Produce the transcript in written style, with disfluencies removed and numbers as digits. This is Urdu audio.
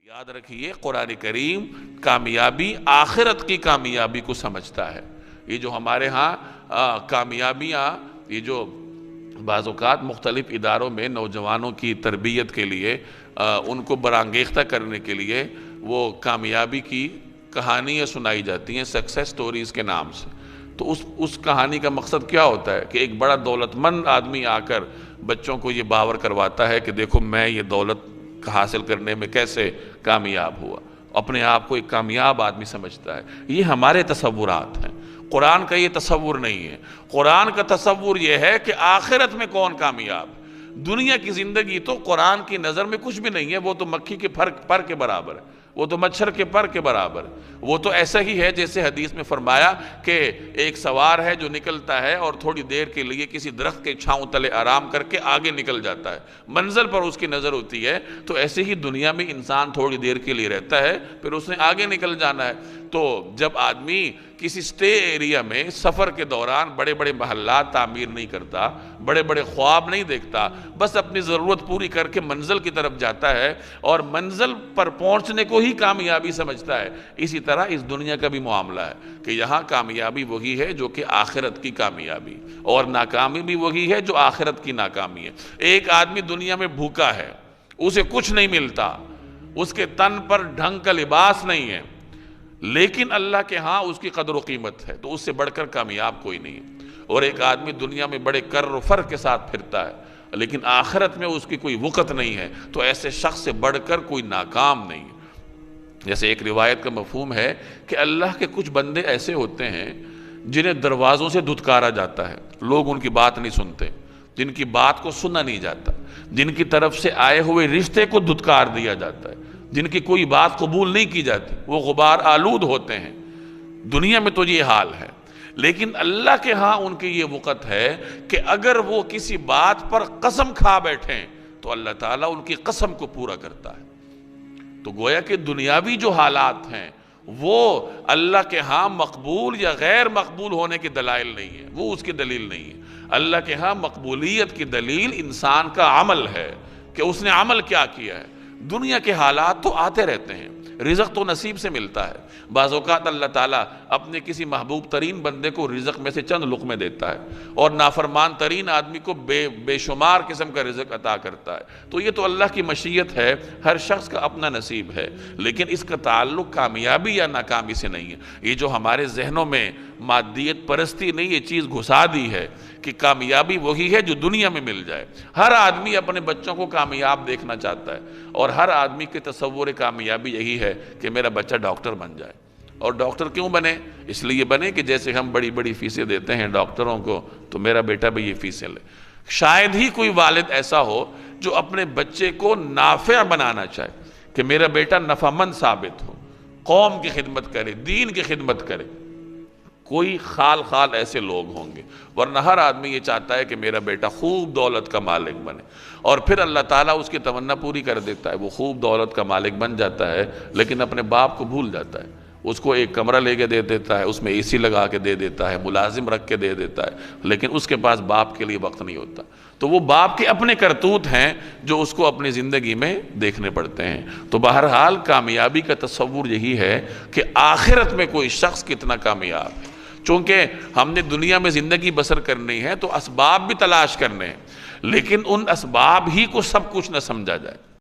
یاد رکھیے قرآن کریم کامیابی آخرت کی کامیابی کو سمجھتا ہے۔ یہ جو ہمارے ہاں کامیابیاں، یہ جو بعض اوقات مختلف اداروں میں نوجوانوں کی تربیت کے لیے ان کو برانگیختہ کرنے کے لیے وہ کامیابی کی کہانیاں سنائی جاتی ہیں سکسیس سٹوریز کے نام سے، تو اس کہانی کا مقصد کیا ہوتا ہے کہ ایک بڑا دولت مند آدمی آ کر بچوں کو یہ باور کرواتا ہے کہ دیکھو میں یہ دولت حاصل کرنے میں کیسے کامیاب ہوا، اپنے آپ کو ایک کامیاب آدمی سمجھتا ہے۔ یہ ہمارے تصورات ہیں، قرآن کا یہ تصور نہیں ہے۔ قرآن کا تصور یہ ہے کہ آخرت میں کون کامیاب ہے۔ دنیا کی زندگی تو قرآن کی نظر میں کچھ بھی نہیں ہے، وہ تو مکھی کے پر کے برابر ہے، وہ تو مچھر کے پر کے برابر ہے۔ وہ تو ایسا ہی ہے جیسے حدیث میں فرمایا کہ ایک سوار ہے جو نکلتا ہے اور تھوڑی دیر کے لیے کسی درخت کے چھاؤں تلے آرام کر کے آگے نکل جاتا ہے، منزل پر اس کی نظر ہوتی ہے، تو ایسے ہی دنیا میں انسان تھوڑی دیر کے لیے رہتا ہے پھر اس نے آگے نکل جانا ہے۔ تو جب آدمی کسی سٹے ایریا میں سفر کے دوران بڑے بڑے محلات تعمیر نہیں کرتا، بڑے بڑے خواب نہیں دیکھتا، بس اپنی ضرورت پوری کر کے منزل کی طرف جاتا ہے اور منزل پر پہنچنے کو ہی کامیابی سمجھتا ہے، اسی طرح اس دنیا کا بھی معاملہ ہے کہ یہاں کامیابی وہی ہے جو کہ آخرت کی کامیابی، اور ناکامی بھی وہی ہے جو آخرت کی ناکامی ہے۔ ایک آدمی دنیا میں بھوکا ہے، اسے کچھ نہیں ملتا، اس کے تن پر ڈھنگ کا لباس نہیں ہے، لیکن اللہ کے ہاں اس کی قدر و قیمت ہے، تو اس سے بڑھ کر کامیاب کوئی نہیں ہے۔ اور ایک آدمی دنیا میں بڑے کر و فر کے ساتھ پھرتا ہے لیکن آخرت میں اس کی کوئی وقت نہیں ہے، تو ایسے شخص سے بڑھ کر کوئی ناکام نہیں ہے۔ جیسے ایک روایت کا مفہوم ہے کہ اللہ کے کچھ بندے ایسے ہوتے ہیں جنہیں دروازوں سے دھتکارا جاتا ہے، لوگ ان کی بات نہیں سنتے، جن کی بات کو سنا نہیں جاتا، جن کی طرف سے آئے ہوئے رشتے کو دھتکار دیا جاتا ہے، جن کی کوئی بات قبول نہیں کی جاتی، وہ غبار آلود ہوتے ہیں۔ دنیا میں تو یہ حال ہے، لیکن اللہ کے ہاں ان کی یہ وقت ہے کہ اگر وہ کسی بات پر قسم کھا بیٹھیں تو اللہ تعالیٰ ان کی قسم کو پورا کرتا ہے۔ تو گویا کہ دنیاوی جو حالات ہیں وہ اللہ کے ہاں مقبول یا غیر مقبول ہونے کی دلائل نہیں ہے، وہ اس کی دلیل نہیں ہے۔ اللہ کے ہاں مقبولیت کی دلیل انسان کا عمل ہے کہ اس نے عمل کیا کیا ہے۔ دنیا کے حالات تو آتے رہتے ہیں، رزق تو نصیب سے ملتا ہے، بعض اوقات اللہ تعالیٰ اپنے کسی محبوب ترین بندے کو رزق میں سے چند لقمے دیتا ہے اور نافرمان ترین آدمی کو بے شمار قسم کا رزق عطا کرتا ہے، تو یہ تو اللہ کی مشیت ہے، ہر شخص کا اپنا نصیب ہے، لیکن اس کا تعلق کامیابی یا ناکامی سے نہیں ہے۔ یہ جو ہمارے ذہنوں میں مادیت پرستی نے یہ چیز گھسا دی ہے کہ کامیابی وہی ہے جو دنیا میں مل جائے۔ ہر آدمی اپنے بچوں کو کامیاب دیکھنا چاہتا ہے اور ہر آدمی کے تصور کامیابی یہی ہے کہ میرا بچہ ڈاکٹر بن جائے۔ اور ڈاکٹر کیوں بنے؟ اس لیے بنے کہ جیسے ہم بڑی بڑی فیسیں دیتے ہیں ڈاکٹروں کو تو میرا بیٹا بھی یہ فیسیں لے۔ شاید ہی کوئی والد ایسا ہو جو اپنے بچے کو نافع بنانا چاہے کہ میرا بیٹا نفع مند ثابت ہو، قوم کی خدمت کرے، دین کی خدمت کرے۔ کوئی خال ایسے لوگ ہوں گے، ورنہ ہر آدمی یہ چاہتا ہے کہ میرا بیٹا خوب دولت کا مالک بنے، اور پھر اللہ تعالیٰ اس کی تمنا پوری کر دیتا ہے، وہ خوب دولت کا مالک بن جاتا ہے لیکن اپنے باپ کو بھول جاتا ہے۔ اس کو ایک کمرہ لے کے دے دیتا ہے، اس میں اے سی لگا کے دے دیتا ہے، ملازم رکھ کے دے دیتا ہے، لیکن اس کے پاس باپ کے لیے وقت نہیں ہوتا۔ تو وہ باپ کے اپنے کرتوت ہیں جو اس کو اپنی زندگی میں دیکھنے پڑتے ہیں۔ تو بہرحال کامیابی کا تصور یہی ہے کہ آخرت میں کوئی شخص کتنا کامیاب ہے۔ چونکہ ہم نے دنیا میں زندگی بسر کرنی ہے تو اسباب بھی تلاش کرنے ہیں، لیکن ان اسباب ہی کو سب کچھ نہ سمجھا جائے۔